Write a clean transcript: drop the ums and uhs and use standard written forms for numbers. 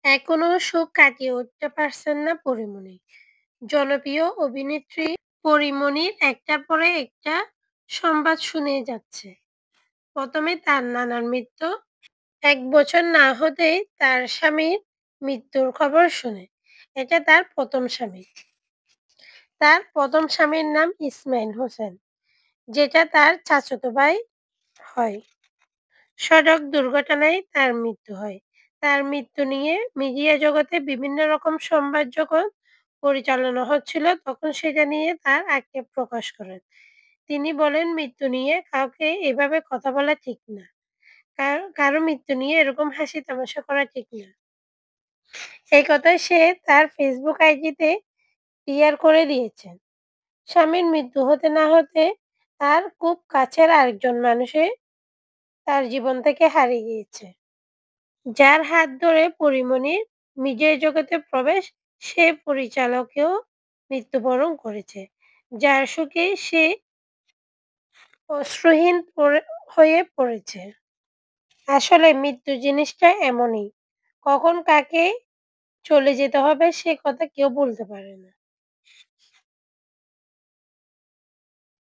এখনো শোক কাটিয়ে উঠতে পারছেন না পরীমনি। জনপ্রিয় অভিনেত্রী পরীমনির একটার পরে একটা সংবাদ শুনে যাচ্ছে। প্রথমে তার নানার মৃত্যু, ১ বছর না হতেই তার স্বামীর মৃত্যুর খবর শুনে। এটা তার ১ম স্বামী। তার ১ম স্বামীর নাম ইসমাইল হোসেন, যেটা তার চাচাতো ভাই হয়। সড়ক দুর্ঘটনায় তার মৃত্যু হয়। তার মৃত্যু নিয়ে মিডিয়া জগতে বিভিন্ন রকম সংবাদ যখন পরিচালনা হচ্ছিল, তখন সেটা নিয়ে তার আক্ষেপ প্রকাশ করেন। তিনি বলেন, "মৃত্যু নিয়ে কাউকে এভাবে কথা বলা ঠিক না। কারো মৃত্যু নিয়ে এরকম হাসি তামাশা করা ঠিক না।" এই কথাই সে তার ফেসবুক আইডিতে ক্লিয়ার করে দিয়েছেন। স্বামীর মৃত্যু হতে না হতে তার খুব কাছের আরেকজন মানুষে তার জীবন থেকে হারিয়ে গিয়েছে। যার হাত ধরে পরীমনির মিডিয়া জগতে প্রবেশ, সে পরিচালকও মৃত্যুবরণ করেছে। যার শোকে সে অশ্রুহীন হয়ে পড়েছে। আসলে মৃত্যু জিনিসটা এমনই। কখন কাকে চলে যেতে হবে সে কথা কেউ বলতে পারে না।